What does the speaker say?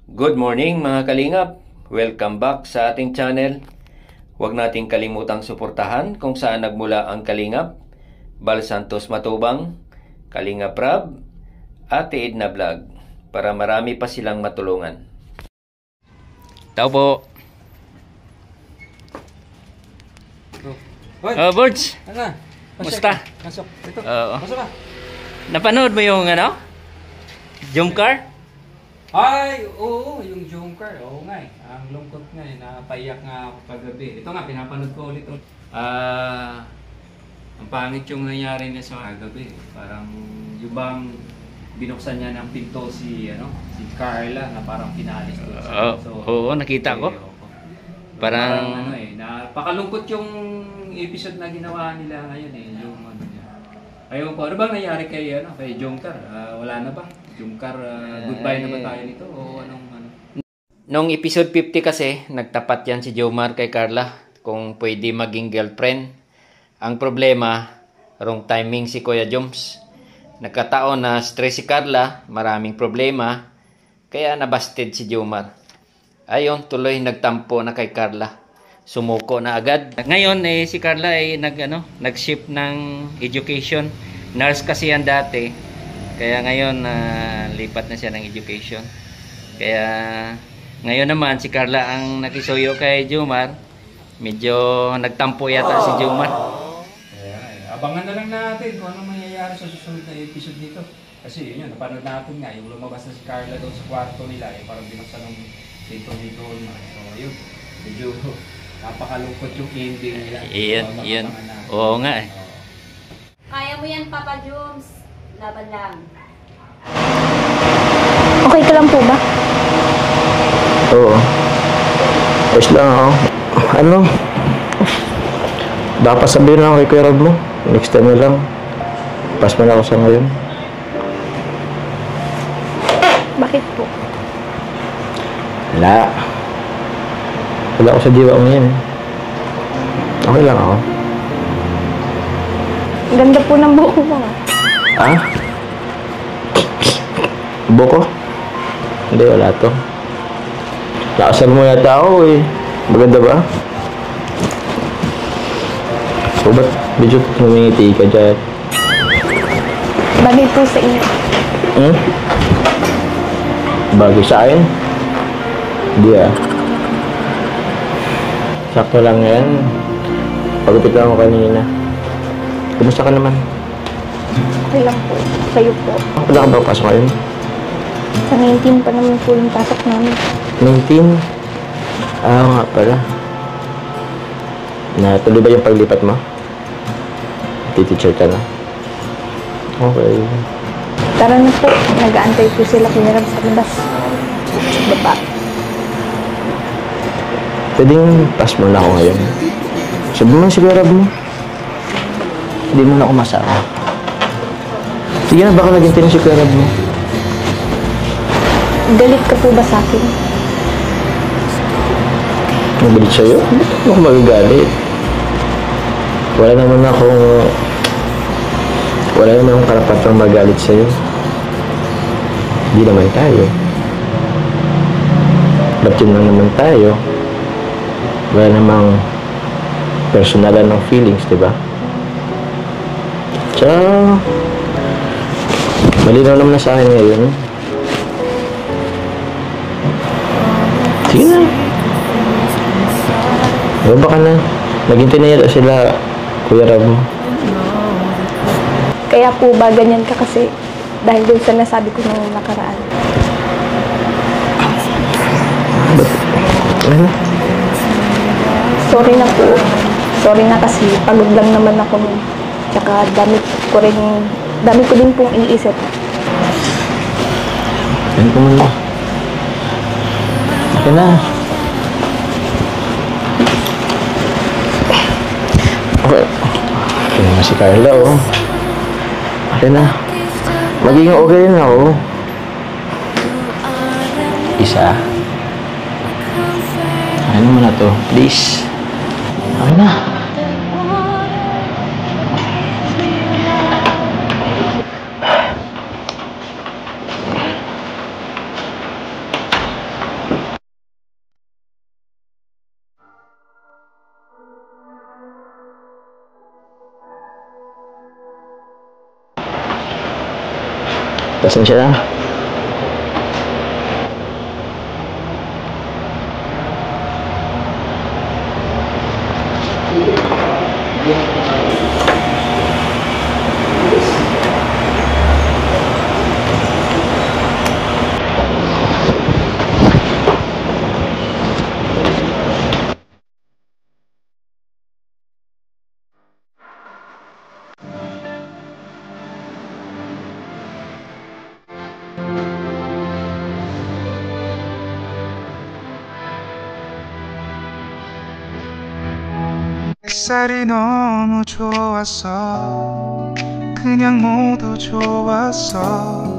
Good morning mga kalingap! Welcome back sa ating channel. Huwag nating kalimutang suportahan kung saan nagmula ang Kalingap, Bal Santos Matubang, Kalingap Rab, Ate Edna Vlog para marami pa silang matulungan. Tao po! Birds! Musta? Pasok. Ito. Pasok ka. Napanood mo yung jump car? Ay, oo, yung Junker. Oo nga eh. Ang lungkot nga eh. Napaiyak nga ako kagabi. Ito nga, pinapanood ko ulit. Ang pangit yung nangyari niya sa kagabi. Parang yung bang binuksan niya ng pinto si Carla na parang pinalis doon. Oo, nakita ko. Parang napakalungkot yung episode na ginawa nila ngayon eh. Yung niya. Ayun ko, ano bang nangyari kay Junker? Wala na ba? Junker, goodbye na ba tayo nito? O anong? Nung episode 50 kasi, nagtapat yan si Jomar kay Carla kung pwede maging girlfriend. Ang problema, wrong timing si Kuya Joms. Nagkataon na stress si Carla, maraming problema, kaya nabasted si Jomar. Ayun, tuloy nagtampo na kay Carla. Sumuko na agad. Ngayon si Carla ay nag-shift ng education. Nurse kasi yan dati. Kaya ngayon lipat na siya ng education. Kaya ngayon naman si Carla ang nakisuyo kay Jomar. Medyo nagtampo yata si Jomar. Abangan na lang natin kung ano mangyayari sa susunod na episode nito. Kasi yun, napanood natin nga, yung lumabas na si Carla doon sa kwarto nila, parang binuksan ng pinto ni Jomar. So yun, medyo napakalungkot yung ending nila. Iyan. Oo nga eh. Kaya mo yan, Papa Joms. Laban lang. Okay ka lang po ba? Oo. Ayos lang ako. Dapat sabihin lang kay Kuya Rob mo. Next time na lang. Pass mo na ako sa ngayon. Bakit po? Wala ako sa diwa mo yan. Okay lang ako. Ganda po ng buhok mo. Ha? Buko? Hindi, wala to. Lakasan mo yata ako eh. Maganda ba? O ba't medyo humingiti ka dyan? Bagay po sa inyo. Bagay sa akin? Hindi ah. Sakto lang yan. Pagupit lang ako kanina. Kumusta ka naman? Okay lang po. Kayo po. Wala ka ba pasok ngayon? Sa 19 pa naman po yung pasok namin. 19? Nga pala. Natuloy ba yung paglipat mo? Teacher ka na? Okay. Tara na po. Nag-aantay po sila Kuya Rob sa labas. Baba. Pwedeng pass mo na ako ngayon. Sabi mo si Kuya Rob mo. Hindi mo na ako masama. Sige na, baka nagintin si Kuya Rob mo. Galit ka po ba sa akin? Magalit sa'yo? Ba't ako magagalit? Wala naman akong karapatang magalit sa'yo. Hindi naman tayo. Ba't yun lang naman tayo? Wala namang personalan ng feelings, diba? So, malinaw naman na sa akin ngayon. Sige na. Baba ka na. Naghintay na yata sila, Kuya Rob mo. Kaya po ba ganyan ka kasi dahil doon sa nasabi ko nung nakaraan? Ano? Sorry na po. Sorry na kasi pagod lang naman ako nun. Tsaka dami ko din pong iniisip. Yan ko muna. Okay na. Okay. Okay naman si Carla, oh. Okay na. Magiging okay na ako. Isa. Ano mo na to? Please. Okay na. Pasensya na. 햇살이 너무 좋았어. 그냥 모두 좋았어.